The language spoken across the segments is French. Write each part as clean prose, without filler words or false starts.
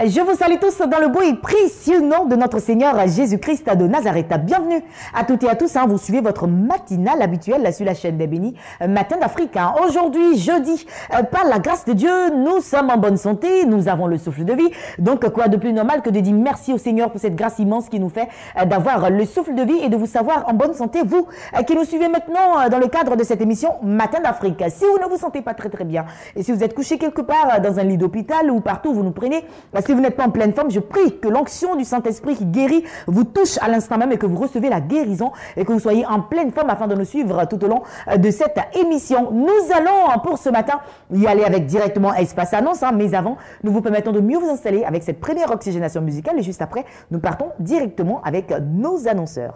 Je vous salue tous dans le beau et précieux nom de notre Seigneur Jésus-Christ de Nazareth. Bienvenue à toutes et à tous. Vous suivez votre matinale habituelle sur la chaîne des bénis, Matin d'Afrique. Aujourd'hui, jeudi, par la grâce de Dieu, nous sommes en bonne santé, nous avons le souffle de vie. Donc, quoi de plus normal que de dire merci au Seigneur pour cette grâce immense qui nous fait d'avoir le souffle de vie et de vous savoir en bonne santé, vous qui nous suivez maintenant dans le cadre de cette émission Matin d'Afrique. Si vous ne vous sentez pas très bien et si vous êtes couché quelque part dans un lit d'hôpital ou partout où vous nous prenez, si vous n'êtes pas en pleine forme, je prie que l'onction du Saint-Esprit qui guérit vous touche à l'instant même et que vous recevez la guérison et que vous soyez en pleine forme afin de nous suivre tout au long de cette émission. Nous allons pour ce matin y aller avec directement Espace Annonce, mais avant, nous vous permettons de mieux vous installer avec cette première oxygénation musicale et juste après, nous partons directement avec nos annonceurs.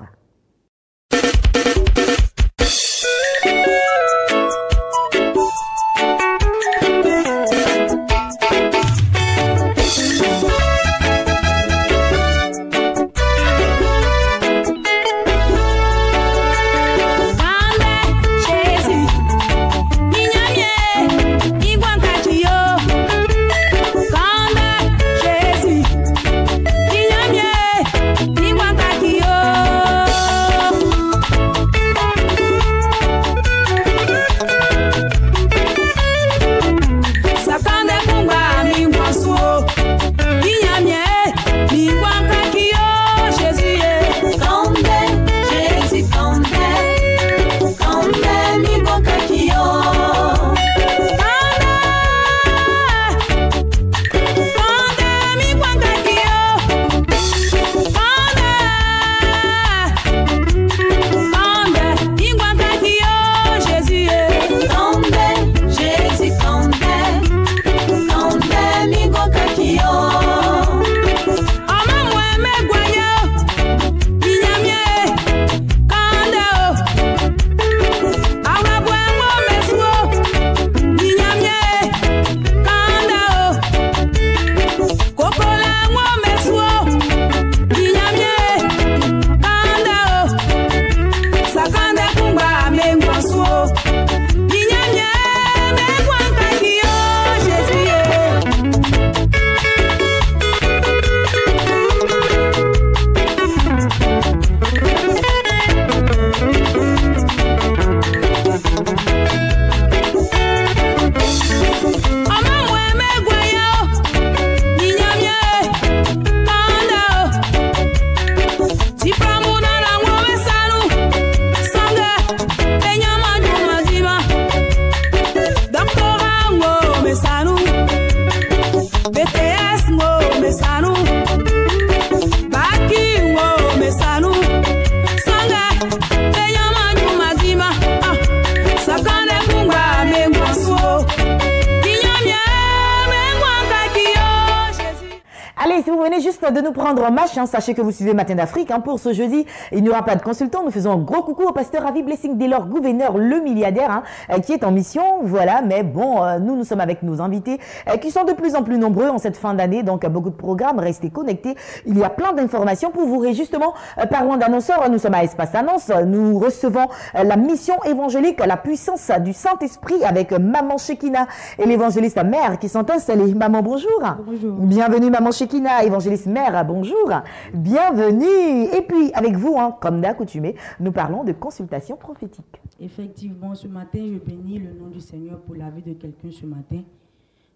De nous prendre en marche, sachez que vous suivez Matin d'Afrique. Pour ce jeudi, il n'y aura pas de consultant. Nous faisons un gros coucou au pasteur Ravi Blessing Taylor, gouverneur, le milliardaire, qui est en mission. Voilà, mais bon, nous sommes avec nos invités qui sont de plus en plus nombreux en cette fin d'année. Donc, beaucoup de programmes. Restez connectés. Il y a plein d'informations pour vous. Et justement, parlant d'annonceurs, nous sommes à Espace Annonce. Nous recevons la mission évangélique, la puissance du Saint-Esprit avec Maman Shekina et l'évangéliste mère qui sont installés. Maman, bonjour. Bonjour. Bienvenue, Maman Shekina, évangéliste mère, bonjour, bienvenue. Et puis avec vous, comme d'accoutumé, nous parlons de consultation prophétique. Effectivement, ce matin, je bénis le nom du Seigneur pour la vie de quelqu'un ce matin.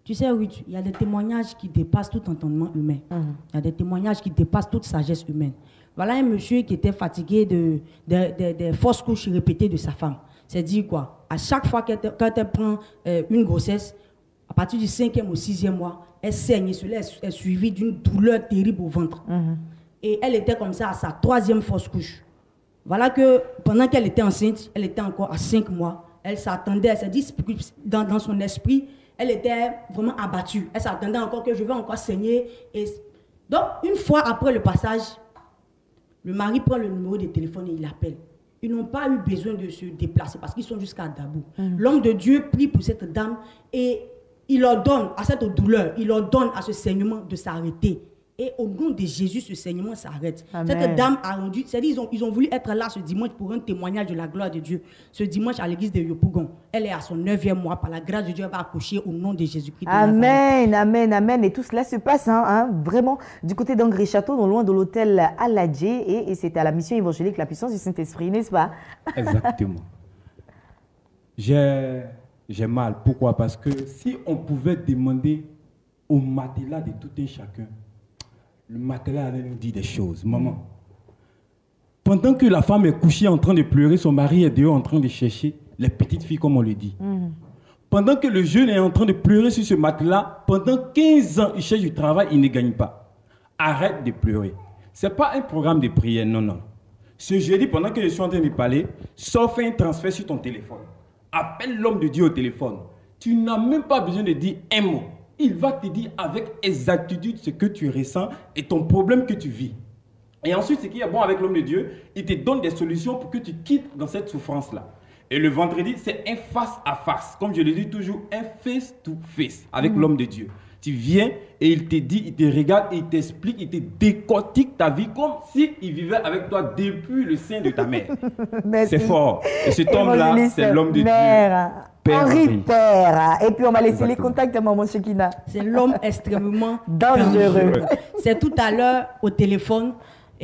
Tu sais, oui, il y a des témoignages qui dépassent tout entendement humain. Il y a des témoignages qui dépassent toute sagesse humaine. Voilà un monsieur qui était fatigué des fausses couches répétées de sa femme. C'est dire quoi? À chaque fois quand elle prend une grossesse, à partir du 5e ou 6e mois, elle saigne, cela est suivi d'une douleur terrible au ventre. Et elle était comme ça à sa 3e fausse couche. Voilà que pendant qu'elle était enceinte, elle était encore à 5 mois. Elle s'attendait, elle s'est dit, dans son esprit, elle était vraiment abattue. Elle s'attendait encore que je vais encore saigner. Et donc, une fois après le passage, le mari prend le numéro de téléphone et il appelle. Ils n'ont pas eu besoin de se déplacer parce qu'ils sont jusqu'à Dabou. L'homme de Dieu prie pour cette dame et il ordonne à cette douleur, il ordonne à ce saignement de s'arrêter. Et au nom de Jésus, ce saignement s'arrête. Amen. Cette dame a rendu, c'est-à-dire ils ont voulu être là ce dimanche pour un témoignage de la gloire de Dieu. Ce dimanche à l'église de Yopougon, elle est à son 9e mois. Par la grâce de Dieu, elle va accoucher au nom de Jésus-Christ. Amen, amen, amen. Et tout cela se passe vraiment du côté d'Angry Château, non loin de l'hôtel Aladjé. Et c'était à la mission évangélique, la puissance du Saint-Esprit, n'est-ce pas? Exactement. J'ai mal. Pourquoi? Parce que si on pouvait demander au matelas de tout un chacun, le matelas allait nous dire des choses. Maman, pendant que la femme est couchée en train de pleurer, son mari est dehors en train de chercher les petites filles, comme on le dit. Pendant que le jeune est en train de pleurer sur ce matelas, pendant 15 ans, il cherche du travail, il ne gagne pas. Arrête de pleurer. Ce n'est pas un programme de prière, non, non. Ce jeudi, pendant que je suis en train de parler, sauf un transfert sur ton téléphone. Appelle l'homme de Dieu au téléphone. Tu n'as même pas besoin de dire un mot. Il va te dire avec exactitude ce que tu ressens et ton problème que tu vis. Et ensuite, ce qui est bon avec l'homme de Dieu, il te donne des solutions pour que tu quittes dans cette souffrance-là. Et le vendredi, c'est un face-à-face. Comme je le dis toujours, un face-to-face avec l'homme de Dieu. Tu viens et il te dit, il te regarde, il t'explique, il te décortique ta vie comme s'il vivait avec toi depuis le sein de ta mère. C'est fort. Et cet homme-là, c'est l'homme de Dieu. Père Henri Père. Et puis on va laisser les contacts à Maman Chekina. C'est l'homme extrêmement dangereux. C'est tout à l'heure au téléphone.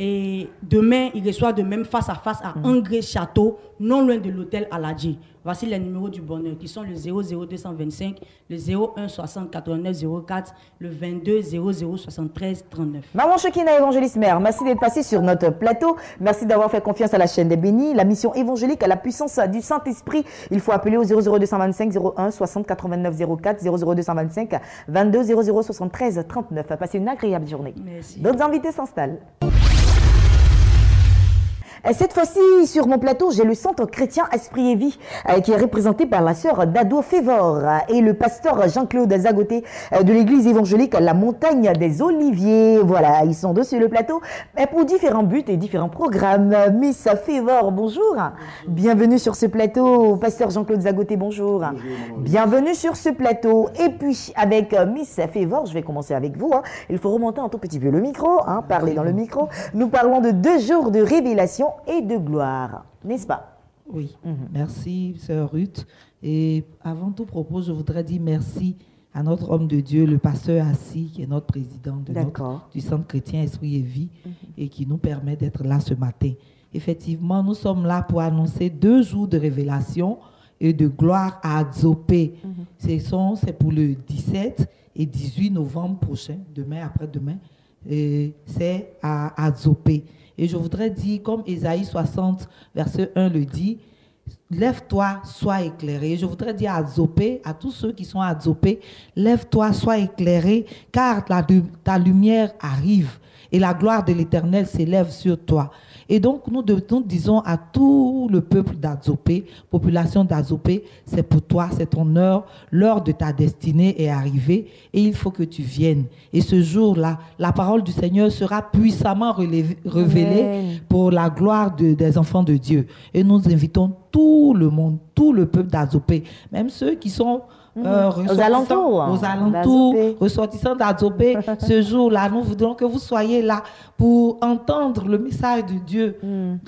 Et demain, il reçoit de même face à face à Angry Château, non loin de l'hôtel Aladji. Voici les numéros du bonheur qui sont le 00225, le 01 60 89 04, le 22 00 73 39. Maman Chekina, évangéliste mère, merci d'être passée sur notre plateau. Merci d'avoir fait confiance à la chaîne des bénis. La mission évangélique à la puissance du Saint-Esprit. Il faut appeler au 00225 01 60 89 04, 00225 22 00 73 39. Passez une agréable journée. Merci. D'autres invités s'installent. Cette fois-ci, sur mon plateau, j'ai le centre chrétien Esprit et Vie qui est représenté par la sœur Dado Févor et le pasteur Jean-Claude Zagoté de l'église évangélique La Montagne des Oliviers. Voilà, ils sont deux sur le plateau pour différents buts et différents programmes. Miss Févor, bonjour. Bienvenue sur ce plateau. Pasteur Jean-Claude Zagoté, bonjour. Bienvenue sur ce plateau. Et puis, avec Miss Févor, je vais commencer avec vous. Il faut remonter un tout petit peu le micro, parler dans le micro. Nous parlons de 2 jours de révélation et de gloire, n'est-ce pas? Oui, merci sœur Ruth. Et avant tout propos, je voudrais dire merci à notre homme de Dieu, le pasteur Assis, qui est notre président du Centre chrétien Esprit et Vie et qui nous permet d'être là ce matin. Effectivement, nous sommes là pour annoncer 2 jours de révélation et de gloire à Adzopé. C'est pour le 17 et 18 novembre prochain, demain, après-demain. C'est à Adzopé. Et je voudrais dire, comme Ésaïe 60, verset 1 le dit, lève-toi, sois éclairé. Je voudrais dire à Adzopé, à tous ceux qui sont à Adzopé, lève-toi, sois éclairé, car ta lumière arrive et la gloire de l'Éternel s'élève sur toi. Et donc, nous disons à tout le peuple d'Adzopé, population d'Adzopé, c'est pour toi, c'est ton heure, l'heure de ta destinée est arrivée et il faut que tu viennes. Et ce jour-là, la parole du Seigneur sera puissamment révélée pour la gloire des enfants de Dieu. Et nous invitons tout le monde, tout le peuple d'Adzopé, même ceux qui sont aux alentours, ressortissants d'Adzopé. Ce jour-là, nous voudrons que vous soyez là pour entendre le message de Dieu,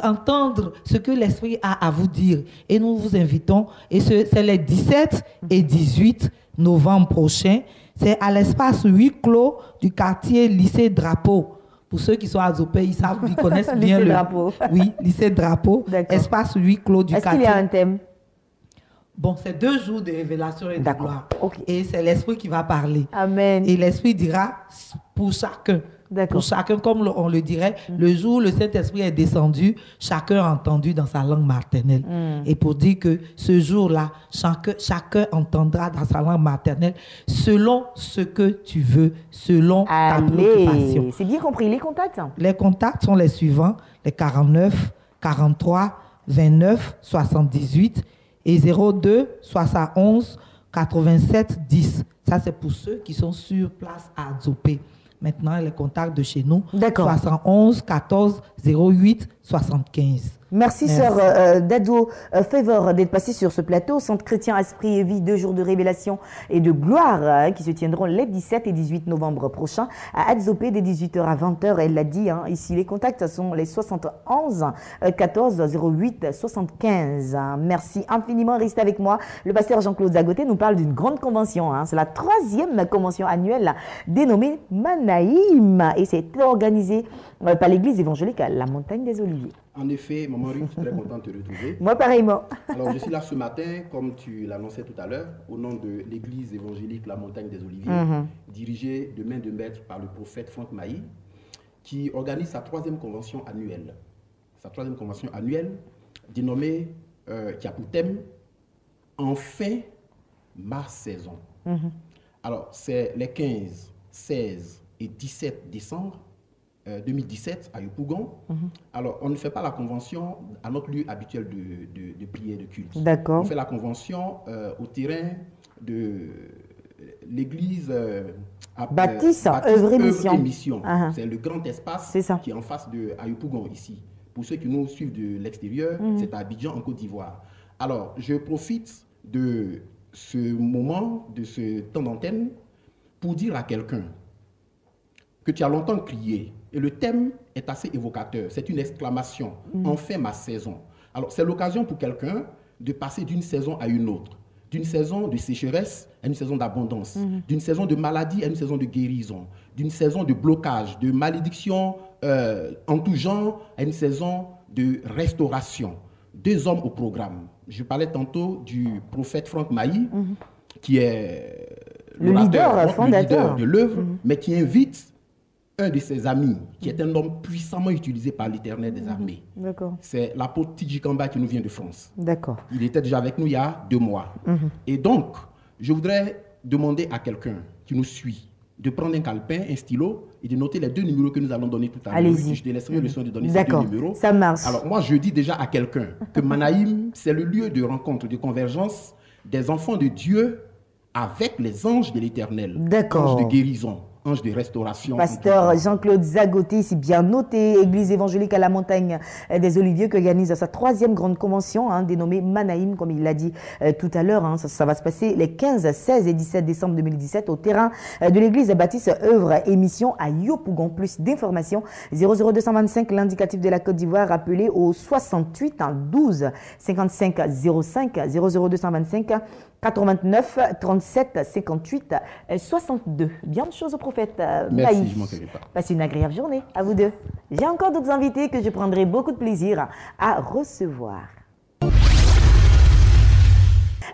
entendre ce que l'Esprit a à vous dire. Et nous vous invitons, et c'est les 17 et 18 novembre prochains, c'est à l'espace 8 clos du quartier Lycée Drapeau. Pour ceux qui sont à Adzopé, ils connaissent bien le Drapeau. Oui, Lycée Drapeau, espace 8 clos du quartier. Est-ce qu'il y a un thème? Bon, c'est 2 jours de révélation et de gloire. Et c'est l'Esprit qui va parler. Amen. Et l'Esprit dira pour chacun. Pour chacun, comme on le dirait, le jour où le Saint-Esprit est descendu, chacun a entendu dans sa langue maternelle. Et pour dire que ce jour-là, chacun entendra dans sa langue maternelle selon ce que tu veux, selon ta préoccupation. C'est bien compris. Les contacts? Les contacts sont les suivants, les 49, 43, 29, 78 et 02 71 87 10. Ça, c'est pour ceux qui sont sur place à Adzopé. Maintenant, les contacts de chez nous, 71 14 08 75. Merci, sœur Dado Favor d'être passée sur ce plateau. Centre chrétien Esprit et Vie, 2 jours de révélation et de gloire qui se tiendront les 17 et 18 novembre prochains à Adzopé dès 18h à 20h. Elle l'a dit, ici les contacts sont les 71 14 08 75. Merci infiniment, restez avec moi. Le pasteur Jean-Claude Zagoté nous parle d'une grande convention. C'est la 3e convention annuelle dénommée Manaïm et c'est organisé par l'église évangélique à la Montagne des Oliviers. En effet, Maman Ruth, je suis très content de te retrouver. Moi, pareillement. Alors, je suis là ce matin, comme tu l'annonçais tout à l'heure, au nom de l'église évangélique La Montagne des Oliviers, dirigée de main de maître par le prophète Franck Mailly, qui organise sa 3e convention annuelle. Sa 3e convention annuelle, dénommée, qui a pour thème « Enfin, ma saison ». Alors, c'est les 15, 16 et 17 décembre 2017 à Yopougon. Alors, on ne fait pas la convention à notre lieu habituel de prière, de culte. D'accord. On fait la convention au terrain de l'église Baptiste Œuvre et Mission. C'est le grand espace qui est en face de Yopougon ici. Pour ceux qui nous suivent de l'extérieur, c'est à Abidjan, en Côte d'Ivoire. Alors, je profite de ce moment, de ce temps d'antenne, pour dire à quelqu'un que tu as longtemps crié. Et le thème est assez évocateur. C'est une exclamation. Enfin ma saison. Alors, c'est l'occasion pour quelqu'un de passer d'une saison à une autre. D'une saison de sécheresse à une saison d'abondance. D'une saison de maladie à une saison de guérison. D'une saison de blocage, de malédiction en tout genre à une saison de restauration. 2 hommes au programme. Je parlais tantôt du prophète Franck Mailly, qui est le leader fondateur de l'œuvre, mais qui invite un de ses amis, qui est un homme puissamment utilisé par l'Éternel des armées. C'est l'apôtre Tidji Kamba qui nous vient de France. Il était déjà avec nous il y a 2 mois. Et donc, je voudrais demander à quelqu'un qui nous suit de prendre un calepin, un stylo et de noter les 2 numéros que nous allons donner tout à l'heure. Allez-y. Je te laisserai le soin de donner ces 2 numéros. Ça marche. Alors moi, je dis déjà à quelqu'un que Manaïm, c'est le lieu de rencontre, de convergence des enfants de Dieu avec les anges de l'Éternel. Anges de guérison, anges de restauration. Pasteur Jean-Claude Zagoté, c'est bien noté, Église évangélique à la Montagne des Oliviers, qui organise sa 3e grande convention, dénommée Manaïm, comme il l'a dit tout à l'heure. Ça va se passer les 15, 16 et 17 décembre 2017 au terrain de l'église Baptiste Œuvre et Mission à Yopougon. Plus d'informations, 00225, l'indicatif de la Côte d'Ivoire, appelé au 68 12 55 05 00225 89 37 58 62. Bien de choses au prophète. Merci, je ne manquerai pas. Passez une agréable journée à vous 2. J'ai encore d'autres invités que je prendrai beaucoup de plaisir à recevoir.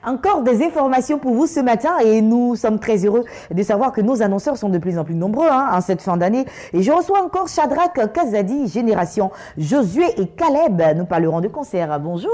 Encore des informations pour vous ce matin et nous sommes très heureux de savoir que nos annonceurs sont de plus en plus nombreux en cette fin d'année. Et je reçois encore Shadrach Kazadi, Génération Josué et Caleb. Nous parlerons de concert. Bonjour.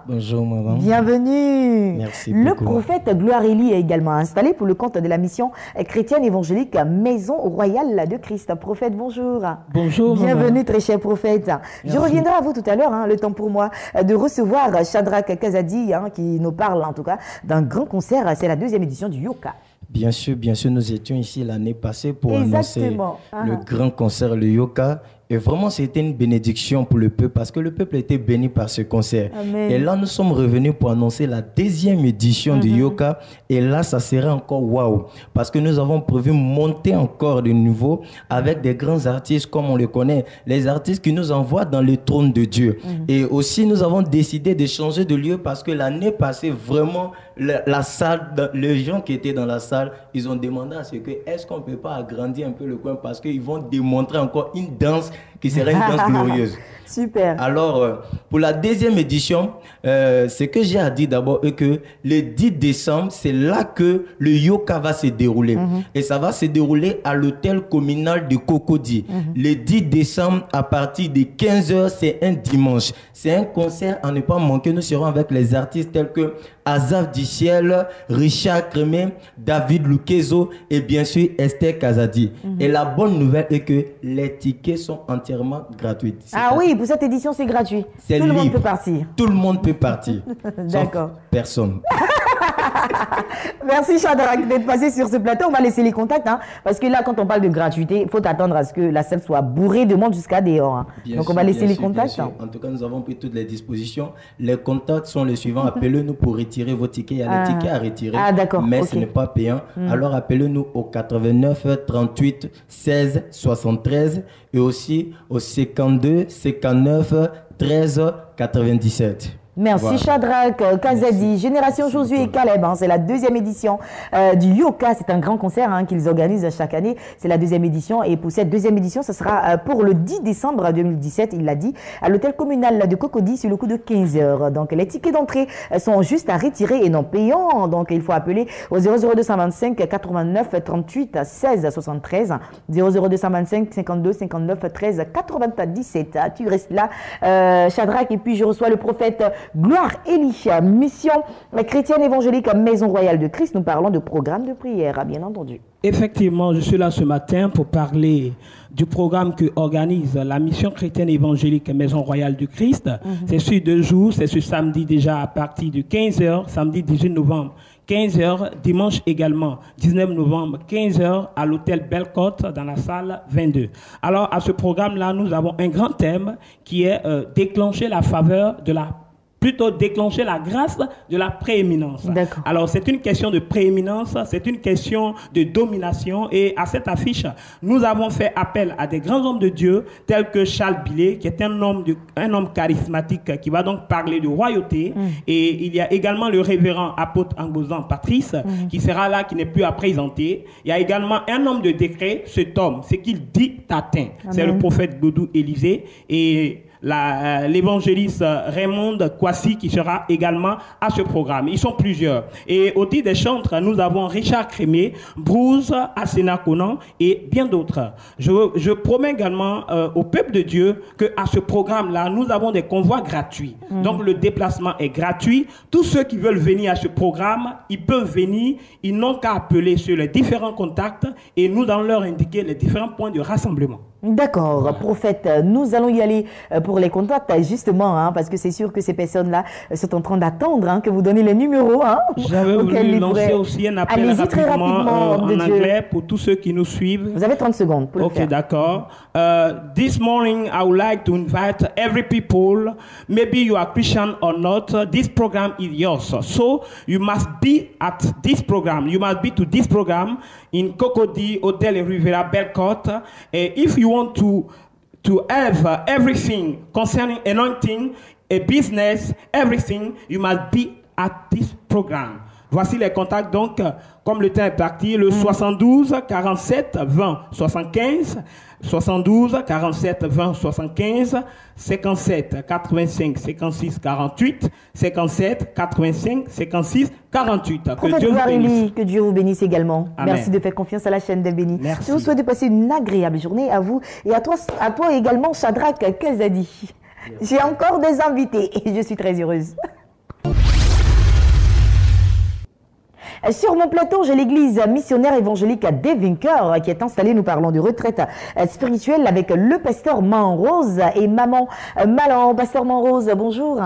Bonjour, maman. Bienvenue. Merci beaucoup. Le prophète Gloire Élie est également installé pour le compte de la mission chrétienne évangélique Maison Royale de Christ. Prophète, bonjour. Bonjour. Bienvenue, maman. très cher prophète. Merci. Je reviendrai à vous tout à l'heure, le temps pour moi de recevoir Shadrach Kazadi qui nous parle en tout cas d'un grand concert. C'est la 2e édition du Yoka. Bien sûr, nous étions ici l'année passée pour annoncer le grand concert, le Yoka. Et vraiment, c'était une bénédiction pour le peuple parce que le peuple était béni par ce concert. Amen. Et là, nous sommes revenus pour annoncer la 2e édition du Yoka. Et là, ça serait encore waouh. Parce que nous avons prévu monter encore de nouveau avec des grands artistes comme on le connaît. Les artistes qui nous envoient dans le trône de Dieu. Et aussi, nous avons décidé de changer de lieu parce que l'année passée, vraiment, la salle, les gens qui étaient dans la salle, ils ont demandé à ce que, est-ce qu'on ne peut pas agrandir un peu le coin parce qu'ils vont démontrer encore une danse qui serait une danse glorieuse. Super. Alors, pour la 2e édition, ce que j'ai à dire d'abord est que le 10 décembre, c'est là que le Yoka va se dérouler. Et ça va se dérouler à l'hôtel communal de Cocody. Le 10 décembre, à partir de 15h, c'est un dimanche. C'est un concert à ne pas manquer. Nous serons avec les artistes tels que Azaf Diciel, Richard Crémé, David Luquezo et bien sûr Esther Kazadi. Et la bonne nouvelle est que les tickets sont entièrement gratuits. Oui, pour cette édition, c'est gratuit. Tout le monde peut partir. Tout le monde peut partir. D'accord. Personne. Merci Shadrach d'être passé sur ce plateau. On va laisser les contacts, hein, parce que là, quand on parle de gratuité, il faut attendre à ce que la salle soit bourrée de monde jusqu'à dehors. Hein. Donc on va laisser les contacts. Hein. En tout cas, nous avons pris toutes les dispositions. Les contacts sont les suivants. Appelez-nous pour retirer vos tickets. Il y a les tickets à retirer, mais ce n'est pas payant. Alors appelez-nous au 89 38 16 73 et aussi au 52 59 13 97. Merci voilà. Shadrach, Kazadi, Génération Josué et Caleb, hein, c'est la 2e édition du Yoka, c'est un grand concert hein, qu'ils organisent chaque année, c'est la 2e édition et pour cette 2e édition, ce sera pour le 10 décembre 2017, il l'a dit, à l'hôtel communal de Cocody sur le coup de 15 h. Donc les tickets d'entrée sont juste à retirer et non payants, donc il faut appeler au 00225 89 38 16 73, 00225 52 59 13 97. Tu restes là, Shadrach, et puis je reçois le prophète Gloire Élie, mission chrétienne évangélique Maison Royale de Christ. Nous parlons de programme de prière, bien entendu. Effectivement, je suis là ce matin pour parler du programme que organise la mission chrétienne évangélique Maison Royale du Christ. C'est sur 2 jours, c'est ce samedi déjà à partir de 15 h, samedi 18 novembre. 15 h, dimanche également, 19 novembre, 15 h, à l'hôtel Bellecote, dans la salle 22. Alors, à ce programme-là, nous avons un grand thème qui est déclencher la faveur de la déclencher la grâce de la prééminence. Alors, c'est une question de prééminence, c'est une question de domination. Et à cette affiche, nous avons fait appel à des grands hommes de Dieu, tels que Charles Billet, qui est un homme charismatique, qui va donc parler de royauté. Et il y a également le révérend apôtre Angozan Patrice, qui sera là, qui n'est plus à présenter. Il y a également un homme de décret, cet homme, c'est qu'il dit atteint. C'est le prophète Godou Élisée. Et l'évangéliste Raymond Kwasi qui sera également à ce programme. Ils sont plusieurs. Et au titre des chantres, nous avons Richard Crémier, Bruce Asena Conan et bien d'autres. Je promets également au peuple de Dieu qu'à ce programme-là, nous avons des convois gratuits. Donc le déplacement est gratuit. Tous ceux qui veulent venir à ce programme, ils peuvent venir. Ils n'ont qu'à appeler sur les différents contacts et nous allons leur indiquer les différents points de rassemblement. D'accord, voilà. Prophète, nous allons y aller pour les contacts, justement, hein, parce que c'est sûr que ces personnes-là sont en train d'attendre hein, que vous donnez les numéros. Hein, j'avais voulu lancer aussi un appel rapidement en anglais pour tous ceux qui nous suivent. Vous avez 30 secondes pour le faire. Ok, d'accord. This morning, I would like to invite every people, maybe you are Christian or not, this program is yours. So, you must be at this program. You must be to this program in Cocody, Hotel Rivera Bellecote. And if you want to have everything concerning anointing, a business, everything, you must be at this program. Voici les contacts, donc, comme le temps est parti, le 72 47 20 75, 72 47 20 75, 57 85 56 48, 57 85 56 48. Que Dieu vous bénisse également. Amen. Merci de faire confiance à la chaîne des bénis. Merci. Je vous souhaite de passer une agréable journée à vous et à toi également, Shadrach Kazadi. J'ai encore des invités et je suis très heureuse. Sur mon plateau, j'ai l'église missionnaire évangélique des Vainqueurs qui est installée. Nous parlons de retraite spirituelle avec le pasteur Manrose et maman Malan. Pasteur Manrose, bonjour.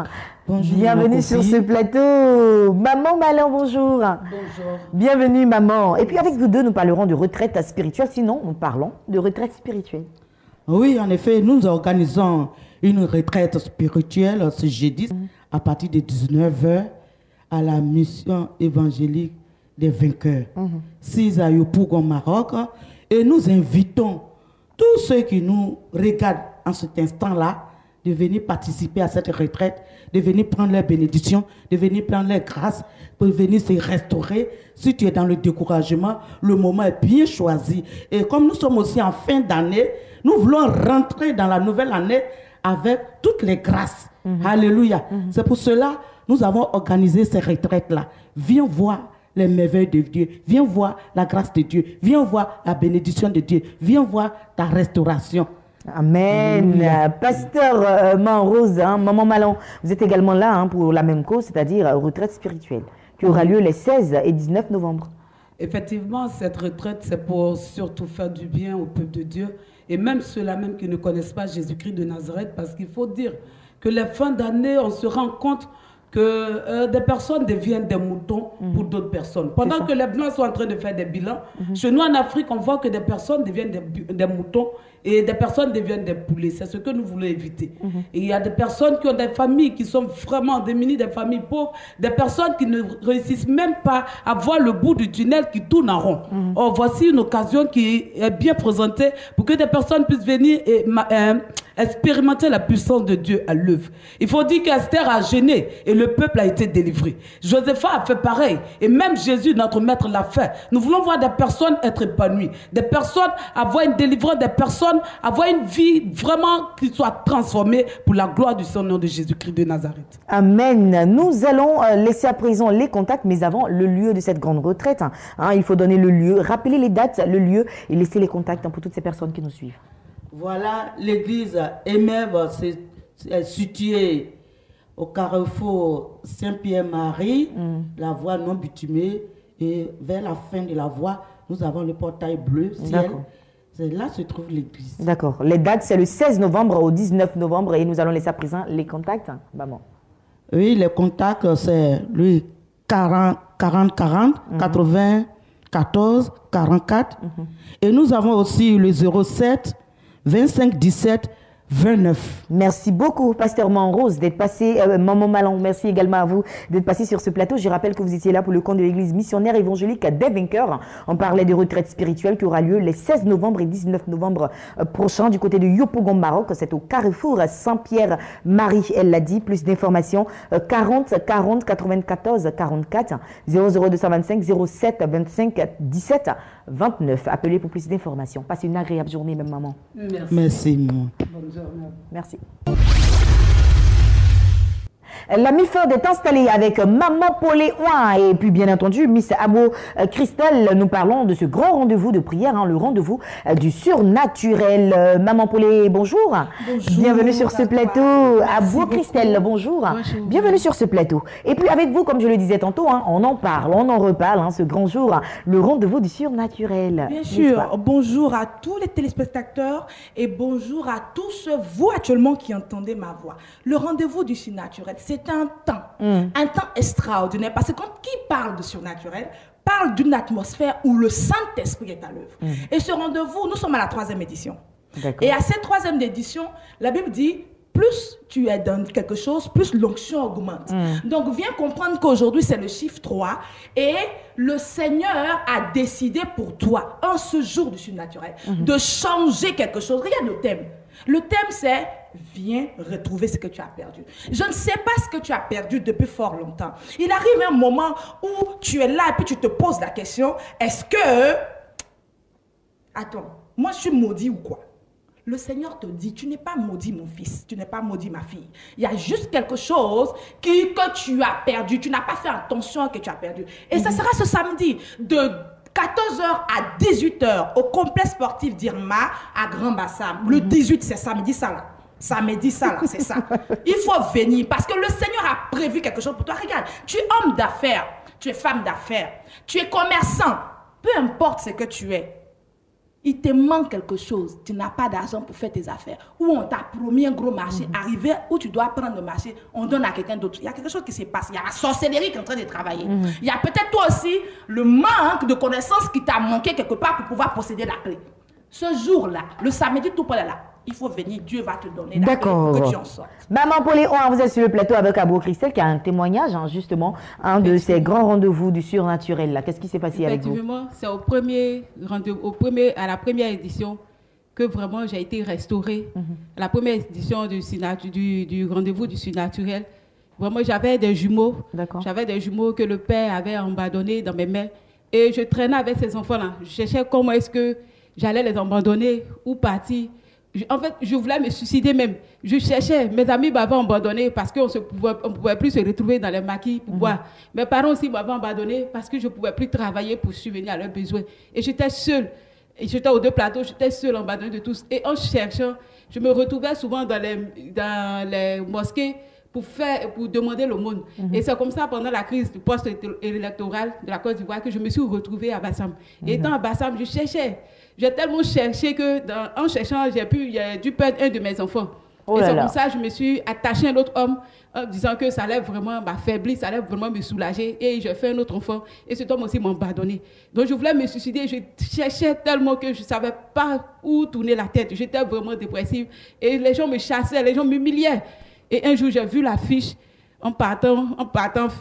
Bonjour. Bienvenue sur ce plateau. Maman Malan, bonjour. Bonjour. Bienvenue, maman. Et puis avec vous deux, nous parlerons de retraite spirituelle. Sinon, nous parlons de retraite spirituelle. Oui, en effet, nous organisons une retraite spirituelle ce jeudi à partir de 19 h à la mission évangélique des Vainqueurs, 6 à Yopougon, Maroc. Et nous invitons tous ceux qui nous regardent en cet instant-là de venir participer à cette retraite, de venir prendre leur bénédiction, de venir prendre leur grâce, pour venir se restaurer. Si tu es dans le découragement, le moment est bien choisi. Et comme nous sommes aussi en fin d'année, nous voulons rentrer dans la nouvelle année avec toutes les grâces. Alléluia. C'est pour cela que nous avons organisé ces retraites-là. Viens voir les merveilles de Dieu. Viens voir la grâce de Dieu. Viens voir la bénédiction de Dieu. Viens voir ta restauration. Amen. Pasteur Manrose, hein, maman Malan, vous êtes également là hein, pour la même cause, c'est-à-dire retraite spirituelle, qui aura lieu les 16 et 19 novembre. Effectivement, cette retraite, c'est pour surtout faire du bien au peuple de Dieu, et même ceux-là même qui ne connaissent pas Jésus-Christ de Nazareth, parce qu'il faut dire que les fins d'année, on se rend compte que des personnes deviennent des moutons pour d'autres personnes. Pendant que les Blancs sont en train de faire des bilans, chez nous en Afrique, on voit que des personnes deviennent des moutons et des personnes deviennent des poulets. C'est ce que nous voulons éviter. Et il y a des personnes qui ont des familles qui sont vraiment démunies, des familles pauvres, des personnes qui ne réussissent même pas à voir le bout du tunnel qui tourne en rond. Or, voici une occasion qui est bien présentée pour que des personnes puissent venir et expérimenter la puissance de Dieu à l'œuvre. Il faut dire qu'Esther a gêné et le peuple a été délivré. Josephat a fait pareil et même Jésus, notre maître, l'a fait. Nous voulons voir des personnes être épanouies, des personnes avoir une délivrance, des personnes avoir une vie vraiment qui soit transformée pour la gloire du Seigneur de Jésus-Christ de Nazareth. Amen. Nous allons laisser à présent les contacts, mais avant le lieu de cette grande retraite. Il faut donner le lieu, rappeler les dates, le lieu et laisser les contacts pour toutes ces personnes qui nous suivent. Voilà, l'église Emève est située au carrefour Saint-Pierre-Marie, la voie non bitumée, et vers la fin de la voie, nous avons le portail bleu, ciel. Là se trouve l'église. D'accord. Les dates, c'est le 16 novembre au 19 novembre et nous allons laisser à présent les contacts. Maman. Oui, les contacts, c'est le 40 40 94 44. Et nous avons aussi le 07 25 17 29. Merci beaucoup, Pasteur Manrose, d'être passé, Maman Malon, merci également à vous d'être passé sur ce plateau. Je rappelle que vous étiez là pour le compte de l'église missionnaire évangélique des Vainqueurs. On parlait de retraite spirituelle qui aura lieu les 16 novembre et 19 novembre prochains du côté de Yopougon, Maroc. C'est au carrefour Saint-Pierre-Marie, elle l'a dit. Plus d'informations, 40 40 94 44 00225 07 25 17 29. Appelez pour plus d'informations. Passez une agréable journée, même maman. Merci. Merci, maman. Merci. La MIFOD est installée avec Maman Polé et puis bien entendu Miss Abo Christelle. Nous parlons de ce grand rendez-vous de prière, le rendez-vous du surnaturel. Maman Polé, bonjour. Bonjour. Bienvenue sur ce plateau. Abo Christelle, bonjour. Bonjour. Bienvenue sur ce plateau. Et puis avec vous, comme je le disais tantôt, on en parle, on en reparle, ce grand jour, le rendez-vous du surnaturel. Bien sûr. Bonjour à tous les téléspectateurs et bonjour à tous vous actuellement qui entendez ma voix. Le rendez-vous du surnaturel, c'est un temps extraordinaire, parce que quand qui parle de surnaturel, parle d'une atmosphère où le Saint-Esprit est à l'œuvre. Et ce rendez-vous, nous sommes à la 3e édition. Et à cette 3e édition, la Bible dit, plus tu es dans quelque chose, plus l'onction augmente. Donc, viens comprendre qu'aujourd'hui, c'est le chiffre 3 et le Seigneur a décidé pour toi, en ce jour du surnaturel, de changer quelque chose. Regarde le thème. Le thème, c'est « Viens retrouver ce que tu as perdu ». Je ne sais pas ce que tu as perdu depuis fort longtemps. Il arrive un moment où tu es là et puis tu te poses la question, est-ce que... Attends, moi je suis maudit ou quoi? Le Seigneur te dit, tu n'es pas maudit mon fils, tu n'es pas maudit ma fille. Il y a juste quelque chose que tu as perdu, tu n'as pas fait attention que tu as perdu. Et ça sera ce samedi de 14h à 18h au complexe sportif d'Irma à Grand Bassam. Le 18, c'est samedi, ça là. Samedi, ça là, c'est ça. Il faut venir parce que le Seigneur a prévu quelque chose pour toi. Regarde, tu es homme d'affaires, tu es femme d'affaires, tu es commerçant, peu importe ce que tu es. Il te manque quelque chose, tu n'as pas d'argent pour faire tes affaires. Ou on t'a promis un gros marché, arrivé où tu dois prendre le marché, on donne à quelqu'un d'autre. Il y a quelque chose qui se passe, il y a la sorcellerie qui est en train de travailler. Il y a peut-être toi aussi le manque de connaissances qui t'a manqué quelque part pour pouvoir posséder la clé. Ce jour-là, le samedi, tout pas là. Il faut venir, Dieu va te donner la clé pour que tu en sortes. Maman Pauline, vous êtes sur le plateau avec Abo Christelle qui a un témoignage, justement, de ces grands rendez-vous du surnaturel. Qu'est-ce qui s'est passé avec vous? Effectivement, c'est à la première édition que vraiment j'ai été restaurée. La première édition du rendez-vous du surnaturel. Vraiment, j'avais des jumeaux. J'avais des jumeaux que le père avait abandonnés dans mes mains. Et je traînais avec ces enfants-là. Je cherchais comment est-ce que j'allais les abandonner ou partir. En fait, je voulais me suicider même. Je cherchais, mes amis m'avaient abandonné parce qu'on ne pouvait plus se retrouver dans les maquis pour boire. Mes parents aussi m'avaient abandonné parce que je ne pouvais plus travailler pour subvenir à leurs besoins. Et j'étais seule. Et j'étais aux deux plateaux, j'étais seule, abandonnée de tous. Et en cherchant, je me retrouvais souvent dans les mosquées pour demander l'aumône. Et c'est comme ça, pendant la crise du post-électoral de la Côte d'Ivoire, que je me suis retrouvée à Bassam. Et étant à Bassam, je cherchais. J'ai tellement cherché que, en cherchant, j'ai dû perdre un de mes enfants. Et c'est comme ça que je me suis attachée à un autre homme en disant que ça allait vraiment m'affaiblir, ça allait vraiment me soulager. Et j'ai fait un autre enfant. Et cet homme aussi m'a abandonné. Donc je voulais me suicider. Je cherchais tellement que je ne savais pas où tourner la tête. J'étais vraiment dépressive. Et les gens me chassaient, les gens m'humiliaient. Et un jour, j'ai vu l'affiche. En partant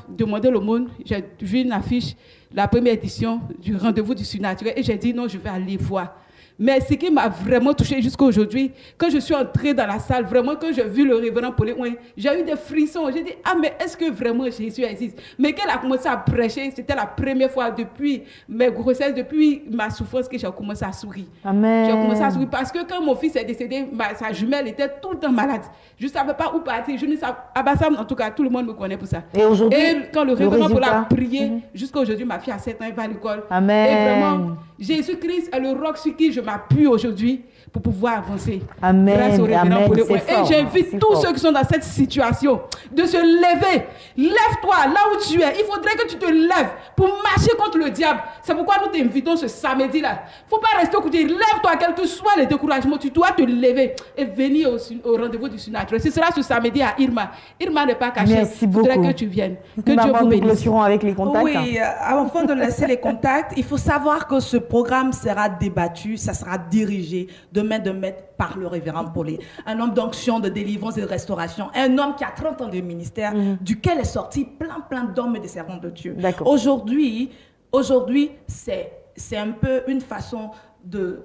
demander l'aumône, j'ai vu une affiche, la première édition du rendez-vous du surnaturel. Et j'ai dit non, je vais aller voir. Mais ce qui m'a vraiment touchée jusqu'à aujourd'hui, quand je suis entrée dans la salle, vraiment, quand j'ai vu le révérend Pauline, j'ai eu des frissons. J'ai dit, ah, mais est-ce que vraiment Jésus existe? Mais quand elle a commencé à prêcher, c'était la première fois depuis mes grossesses, depuis ma souffrance, que j'ai commencé à sourire. Amen. J'ai commencé à sourire parce que quand mon fils est décédé, sa jumelle était tout le temps malade. Je ne savais pas où partir. Je ne savais pas. Abassam, en tout cas, tout le monde me connaît pour ça. Et aujourd'hui, quand le révérend Pauline a prié, jusqu'à aujourd'hui, ma fille a 7 ans, elle va à l'école. Amen. Et vraiment, Jésus-Christ est le roc sur qui je m'appuie aujourd'hui pour pouvoir avancer. Amen. Grâce au révérend Pauline. Et j'invite tous ceux qui sont dans cette situation de se lever. Lève-toi là où tu es. Il faudrait que tu te lèves pour marcher contre le diable. C'est pourquoi nous t'invitons ce samedi-là. Il ne faut pas rester au côté. Lève-toi, quel que soit les découragements. Tu dois te lever et venir au rendez-vous du surnaturel. Ce sera ce samedi à Irma. Irma n'est pas cachée. Merci beaucoup. Il faudrait que tu viennes. Que Dieu Maman, vous bénisse. nous clôturons avec les contacts. Oui, avant de laisser les contacts, il faut savoir que ce programme sera débattu, ça sera dirigé de main de maître par le révérend Pauline. Un homme d'onction, de délivrance et de restauration. Un homme qui a 30 ans de ministère, duquel est sorti plein d'hommes et de servants de Dieu. Aujourd'hui, c'est un peu une façon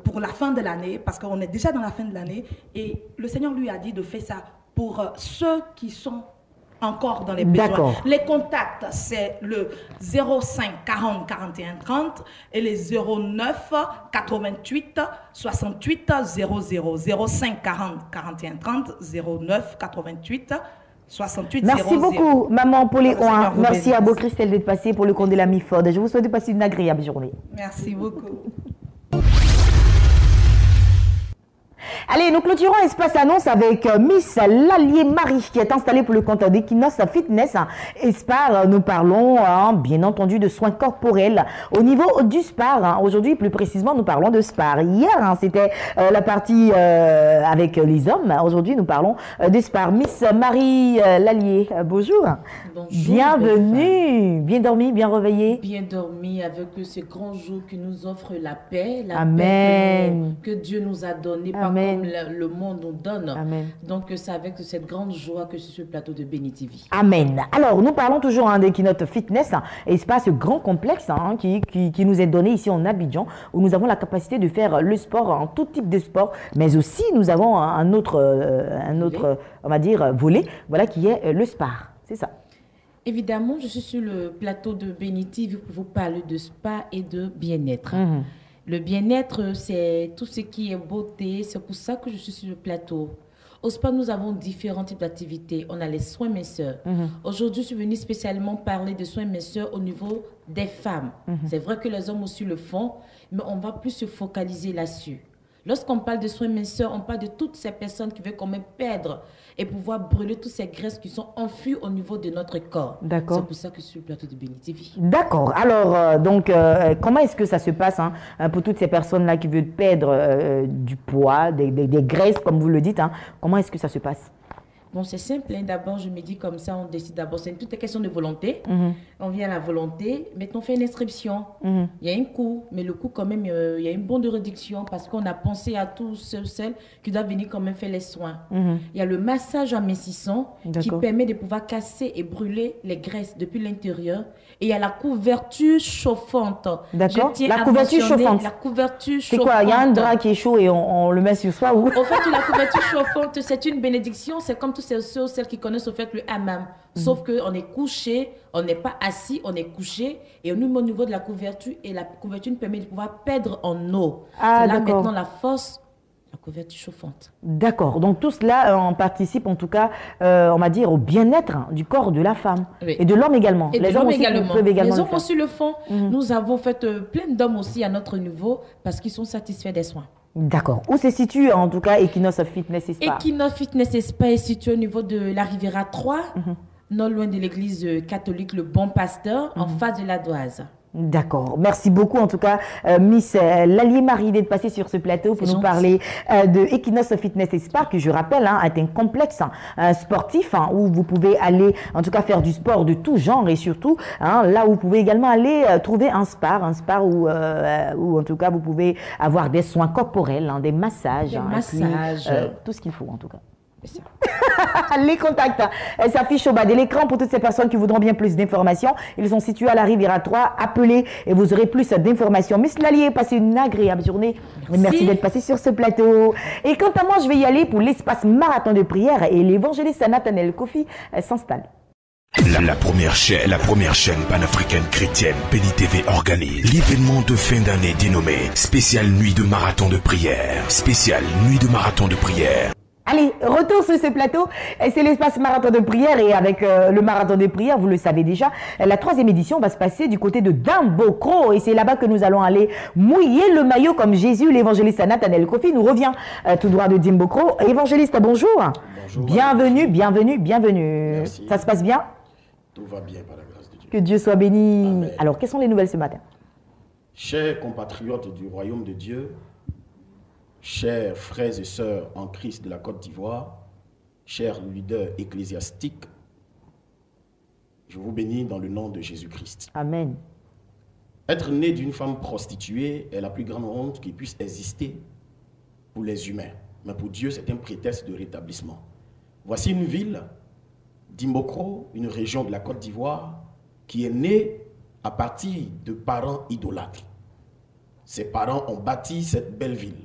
pour la fin de l'année, parce qu'on est déjà dans la fin de l'année, et le Seigneur lui a dit de faire ça pour ceux qui sont encore dans les besoins. Les contacts, c'est le 05 40 41 30 et les 09 88 68 00. 05 40 41 30 09 88 68 00. Merci beaucoup, Maman Pauline. Merci à Beau Christelle d'être passée pour le compte de la Miford. Je vous souhaite de passer une agréable journée. Merci beaucoup. Allez, nous clôturons Espace Annonce avec Miss Lallier Marie qui est installée pour le compte d'Equinos Fitness. Espar, nous parlons bien entendu de soins corporels au niveau du spar. Aujourd'hui, plus précisément, nous parlons de spar. Hier, c'était la partie avec les hommes. Aujourd'hui, nous parlons de spar. Miss Marie Lallier, bonjour. Bonjour. Bienvenue. Bien dormi, bien réveillé. Bien dormi avec ce grand jour qui nous offre la paix, Amen. Paix que Dieu nous a donnée, pas Amen. comme le monde nous donne. Amen. Donc c'est avec cette grande joie que je suis sur le plateau de Béni TV. Amen. Alors nous parlons toujours d'Equinos Fitness, espace grand complexe qui nous est donné ici en Abidjan, où nous avons la capacité de faire le sport, tout type de sport, mais aussi nous avons un autre on va dire volet, voilà, qui est le spar. C'est ça. Évidemment, je suis sur le plateau de Béni TV pour vous parler de spa et de bien-être. Le bien-être, c'est tout ce qui est beauté. C'est pour ça que je suis sur le plateau. Au spa, nous avons différents types d'activités. On a les soins minceurs. Aujourd'hui, je suis venue spécialement parler de soins minceurs au niveau des femmes. C'est vrai que les hommes aussi le font, mais on va plus se focaliser là-dessus. Lorsqu'on parle de soins minceurs, on parle de toutes ces personnes qui veulent quand même perdre et pouvoir brûler toutes ces graisses qui sont enfuies au niveau de notre corps. D'accord. C'est pour ça que je suis sur le plateau de Béni TV. D'accord. Alors, comment est-ce que ça se passe pour toutes ces personnes-là qui veulent perdre du poids, des graisses, comme vous le dites, comment est-ce que ça se passe? Bon, c'est simple. D'abord, je me dis comme ça, on décide d'abord. C'est toute question de volonté. On vient à la volonté. Maintenant, on fait une inscription. Il y a un coût, mais le coût, quand même, il y a une bonne réduction parce qu'on a pensé à tous celles qui doivent venir quand même faire les soins. Il y a le massage amincissant qui permet de pouvoir casser et brûler les graisses depuis l'intérieur. Et il y a la couverture chauffante. D'accord. La couverture chauffante. La couverture chauffante. C'est quoi? Il y a un drap qui est chaud et on le met sur soi ou? En fait, la couverture chauffante, c'est une bénédiction. C'est comme tous celles qui connaissent au fait le hammam. Sauf qu'on est couché, on n'est pas assis, on est couché. Et nous, au niveau de la couverture, et la couverture nous permet de pouvoir perdre en eau. C'est là maintenant la force, la couverture chauffante. D'accord. Donc tout cela, on participe en tout cas, on va dire, au bien-être du corps de la femme. Oui. Et de l'homme également. Et les hommes aussi peuvent également les hommes aussi le font. Nous avons fait plein d'hommes aussi à notre niveau parce qu'ils sont satisfaits des soins. D'accord. Où se situe en tout cas Equinos Fitness et Spa? Equinos Fitness et Spa est situé au niveau de la Riviera 3, non loin de l'église catholique Le Bon Pasteur, en face de la Doise. D'accord. Merci beaucoup en tout cas, Miss Lallier Marie, d'être passée sur ce plateau pour nous parler de Equinox Fitness et Spa, que je rappelle est un complexe sportif où vous pouvez aller en tout cas faire du sport de tout genre et surtout là où vous pouvez également aller trouver un spa où en tout cas vous pouvez avoir des soins corporels, des massages, tout ce qu'il faut en tout cas. Les contacts s'affichent au bas de l'écran pour toutes ces personnes qui voudront bien plus d'informations. Ils sont situés à la Riviera 3. Appelez et vous aurez plus d'informations. Miss Lallier, passez une agréable journée. Merci d'être passé sur ce plateau. Et quant à moi, je vais y aller pour l'espace marathon de prière et l'évangéliste Nathanaël Kofi s'installe. La première chaîne panafricaine chrétienne, Béni TV organise l'événement de fin d'année dénommé Spécial Nuit de Marathon de Prière. Spécial Nuit de Marathon de Prière. Allez, retour sur ce plateau, c'est l'espace marathon de prière et avec le marathon de prière, vous le savez déjà, la 3e édition va se passer du côté de Dimbokro et c'est là-bas que nous allons aller mouiller le maillot comme Jésus. L'évangéliste Nathanaël Kofi nous revient tout droit de Dimbokro. Évangéliste, bonjour. Bonjour. Bienvenue. Merci. Ça se passe bien? Tout va bien par la grâce de Dieu. Que Dieu soit béni. Amen. Alors, quelles sont les nouvelles ce matin? Chers compatriotes du royaume de Dieu, chers frères et sœurs en Christ de la Côte d'Ivoire, chers leaders ecclésiastiques, je vous bénis dans le nom de Jésus-Christ. Amen. Être né d'une femme prostituée est la plus grande honte qui puisse exister pour les humains. Mais pour Dieu, c'est un prétexte de rétablissement. Voici une ville, Dimbokro, une région de la Côte d'Ivoire, qui est née à partir de parents idolâtres. Ses parents ont bâti cette belle ville,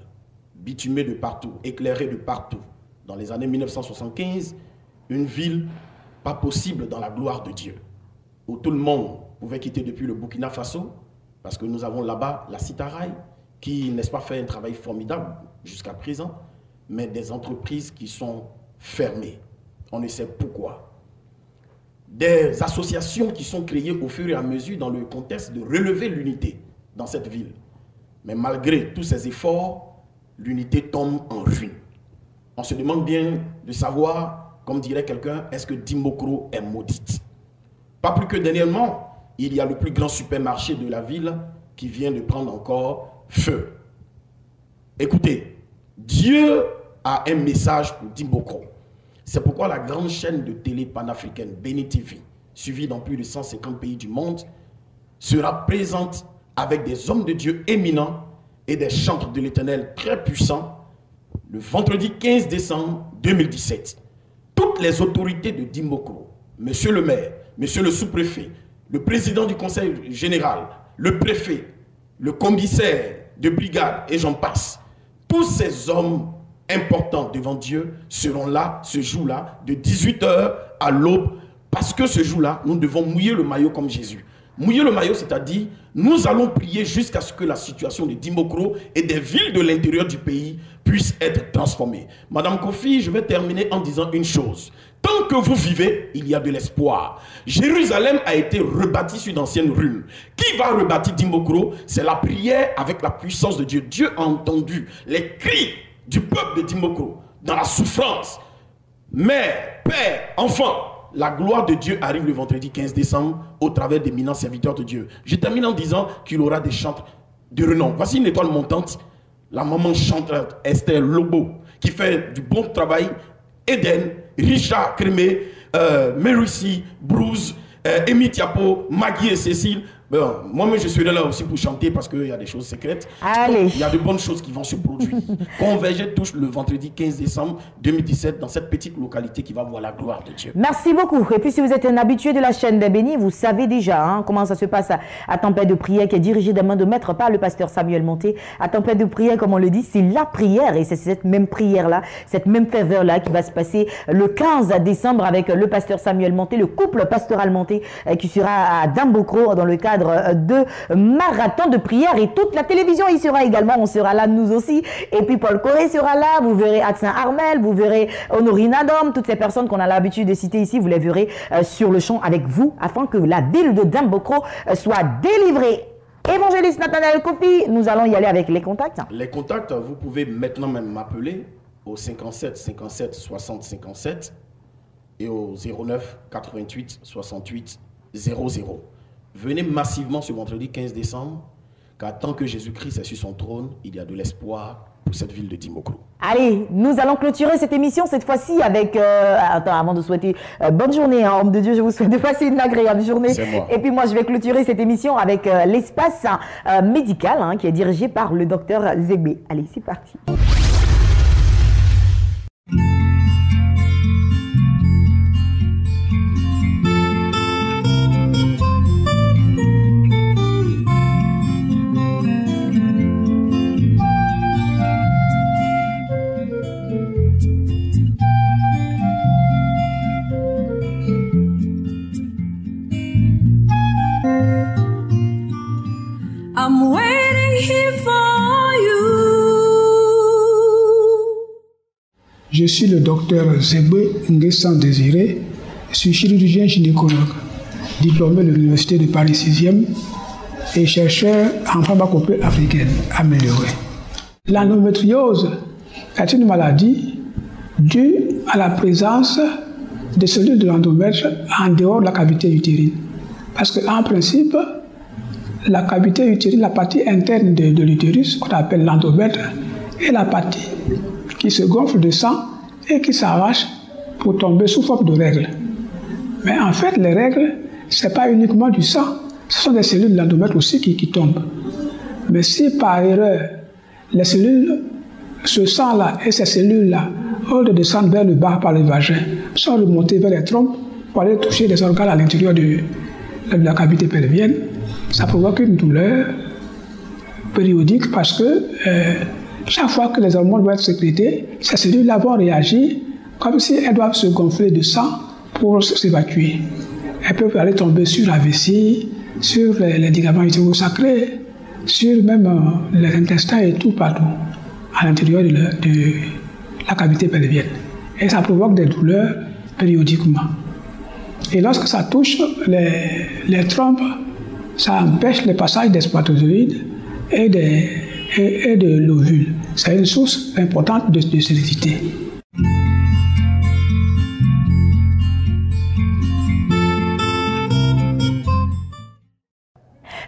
bitumée de partout, éclairée de partout. Dans les années 1975, une ville pas possible dans la gloire de Dieu, où tout le monde pouvait quitter depuis le Burkina Faso, parce que nous avons là-bas la Citaraï, qui, n'est-ce pas, fait un travail formidable jusqu'à présent, mais des entreprises qui sont fermées. On ne sait pourquoi. Des associations qui sont créées au fur et à mesure dans le contexte de relever l'unité dans cette ville. Mais malgré tous ces efforts, l'unité tombe en ruine. On se demande bien de savoir, comme dirait quelqu'un, est-ce que Dimbokro est maudite? Pas plus que dernièrement, il y a le plus grand supermarché de la ville qui vient de prendre encore feu. Écoutez, Dieu a un message pour Dimbokro. C'est pourquoi la grande chaîne de télé panafricaine Béni TV, suivie dans plus de 150 pays du monde, sera présente avec des hommes de Dieu éminents et des chantres de l'Éternel très puissants le vendredi 15 décembre 2017. Toutes les autorités de Dimbokro, monsieur le maire, monsieur le sous-préfet, le président du conseil général, le préfet, le commissaire de brigade et j'en passe, tous ces hommes importants devant Dieu seront là ce jour-là de 18h à l'aube parce que ce jour-là, nous devons mouiller le maillot comme Jésus. Mouiller le maillot, c'est-à-dire, nous allons prier jusqu'à ce que la situation de Dimbokro et des villes de l'intérieur du pays puisse être transformée. Madame Kofi, je vais terminer en disant une chose. Tant que vous vivez, il y a de l'espoir. Jérusalem a été rebâtie sur d'anciennes ruines. Qui va rebâtir Dimbokro? C'est la prière avec la puissance de Dieu. Dieu a entendu les cris du peuple de Dimbokro dans la souffrance. Mère, père, enfant, la gloire de Dieu arrive le vendredi 15 décembre au travers d'éminents serviteurs de Dieu. Je termine en disant qu'il aura des chantres de renom. Voici une étoile montante, la maman chanteuse Esther Lobo, qui fait du bon travail. Eden, Richard Crémé, Merici, Bruce, Amy Tiapo, Maggie et Cécile. Bon, moi-même, je serai là aussi pour chanter parce qu'il y a des choses secrètes. Allez. Donc, il y a de bonnes choses qui vont se produire. Converger touche le vendredi 15 décembre 2017 dans cette petite localité qui va voir la gloire de Dieu. Merci beaucoup. Et puis, si vous êtes un habitué de la chaîne des bénis, vous savez déjà comment ça se passe à Tempête de prière qui est dirigée des mains de maître par le pasteur Samuel Monté. À Tempête de prière, comme on le dit, c'est la prière et c'est cette même prière-là, cette même ferveur-là qui va se passer le 15 décembre avec le pasteur Samuel Monté, le couple pastoral Monté qui sera à Dimbokro dans le cadre de marathon de prière et toute la télévision y sera également, on sera là nous aussi et puis Paul Coré sera là, vous verrez Adsin Armel, vous verrez Honorine Adam, toutes ces personnes qu'on a l'habitude de citer ici, vous les verrez sur le champ avec vous afin que la ville de Dimbokro soit délivrée. Évangéliste Nathanaël Kofi, nous allons y aller avec les contacts. Les contacts, vous pouvez maintenant même m'appeler au 57 57 60 57 et au 09 88 68 00. Venez massivement ce vendredi 15 décembre, car tant que Jésus-Christ est sur son trône, il y a de l'espoir pour cette ville de Dimokro. Allez, nous allons clôturer cette émission cette fois-ci avec... attends, avant de souhaiter bonne journée, hein, homme de Dieu, je vous souhaite de passer une agréable journée. C'est moi. Et puis moi, je vais clôturer cette émission avec l'espace médical hein, qui est dirigé par le docteur Zegbe. Allez, c'est parti. I'm waiting here for you. Je suis le docteur Zegbe Nguessan Désiré. Je suis chirurgien gynécologue, diplômé de l'Université de Paris 6e et chercheur en pharmacopée africaine améliorée. L'endométriose est une maladie due à la présence des cellules de l'endomètre en dehors de la cavité utérine. Parce qu'en principe, la cavité utérine, la partie interne de l'utérus, qu'on appelle l'endomètre, est la partie qui se gonfle de sang et qui s'arrache pour tomber sous forme de règles. Mais en fait, les règles, ce n'est pas uniquement du sang, ce sont des cellules de l'endomètre aussi qui tombent. Mais si par erreur, les cellules, ce sang-là et ces cellules-là, au lieu de descendre vers le bas par le vagin, sont remontées vers les trompes pour aller toucher les organes à l'intérieur de la cavité pelvienne, ça provoque une douleur périodique parce que chaque fois que les hormones vont être sécrétées, ces cellules-là vont réagir comme si elles doivent se gonfler de sang pour s'évacuer. Elles peuvent aller tomber sur la vessie, sur les ligaments utérosacrés, sur même les intestins et tout partout à l'intérieur de la cavité pelvienne. Et ça provoque des douleurs périodiquement. Et lorsque ça touche les trompes, ça empêche le passage des spermatozoïdes et de l'ovule. C'est une source importante de stérilité.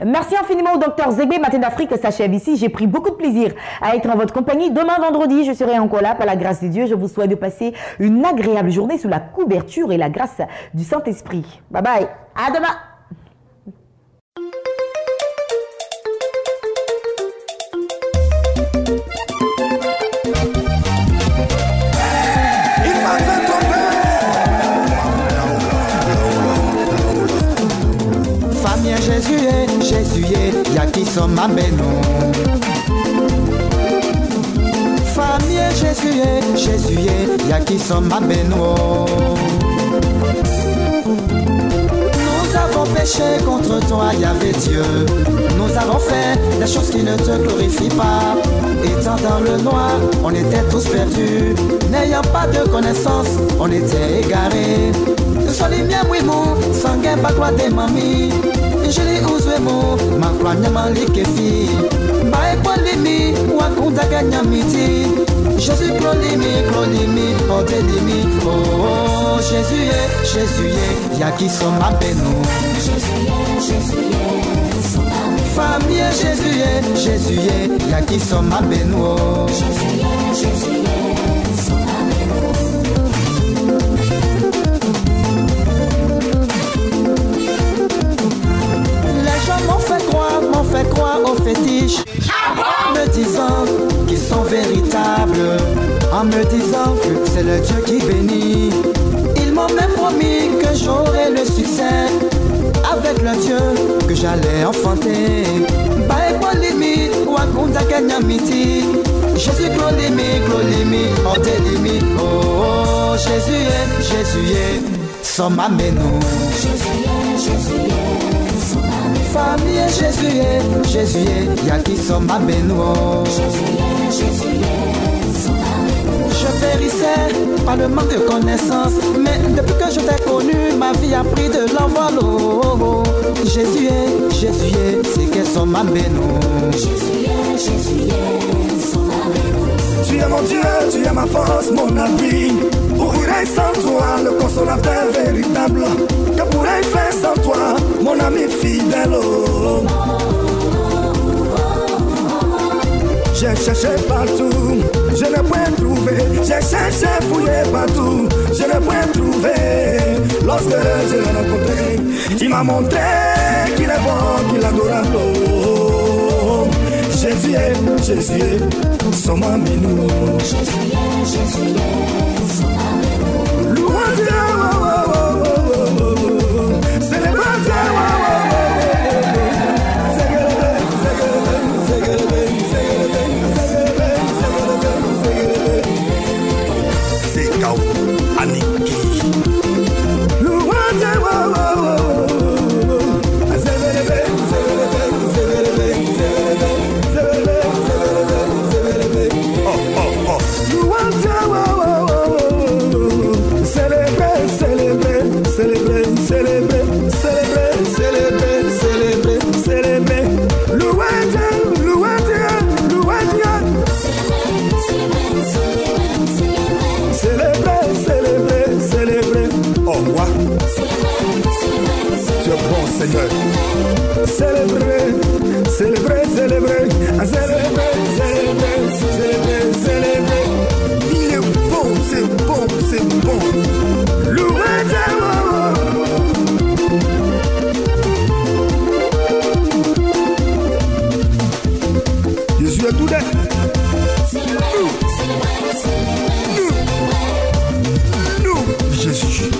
Merci infiniment au docteur Zegbe. Matin d'Afrique s'achève ici. J'ai pris beaucoup de plaisir à être en votre compagnie. Demain, vendredi, je serai encore là. Par la grâce de Dieu, je vous souhaite de passer une agréable journée sous la couverture et la grâce du Saint-Esprit. Bye bye. À demain. Jésus, y'a qui sont ma bénon. Famille Jésus, y'a qui sont ma bénon. Nous avons péché contre toi, Yahvé Dieu. Nous avons fait des choses qui ne te glorifient pas. Étant dans le noir, on était tous perdus. N'ayant pas de connaissance, on était égarés. Sois les miens, oui, mon sanguin, pas quoi des mamies. Je l'ai osé mon, ma croix ma likefi. Bae polimi, wakunda ganyamiti. Jésus clolimi, oh delimi. Oh Jésus, y'a qui sont ma bénou. Jésus, famille Jésus, y'a qui sont ma bénou. Jésus, m'ont fait croire aux fétiches, me disant qu'ils sont véritables, en me disant que c'est le Dieu qui bénit. Ils m'ont même promis que j'aurais le succès avec le Dieu que j'allais enfanter. Baekolimi, wakunda kenyamiti. Jésus clolimi, oh delimi. Oh Jésus, son mameno. Jésus, famille Jésus, y'a qui sont ma bénou. Je périssais par le manque de connaissances, mais depuis que je t'ai connu, ma vie a pris de l'envol. Oh, Jésus, c'est qu'elles sont ma bénou. Jésus, son ma bénou. Tu es mon Dieu, tu es ma force, mon abri. Où irais sans toi, le consolateur véritable? Que pourrais-je faire sans toi? mon ami fidèle. J'ai cherché partout, je n'ai point trouvé. J'ai cherché, fouillé partout, je n'ai point trouvé. Lorsque je l'ai rencontré, il m'a montré qu'il est bon, qu'il est adorable. Jésus est son aminou. Jésus est son aminou. Louange, célébrez, c'est Kao Aniki. Seigneur, célébrer, célébrer, célébrer, célébrer, célébrer, célébrer, célébrer. Il est bon, c'est bon, c'est bon. Louez Jésus est tout net. Nous, Jésus.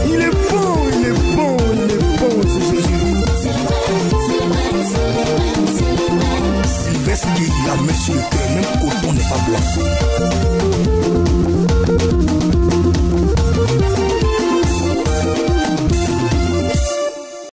Il est bon, il est bon, il est bon, c'est Jésus. Sylvestre qui a monsieur que même coton n'est pas blanc.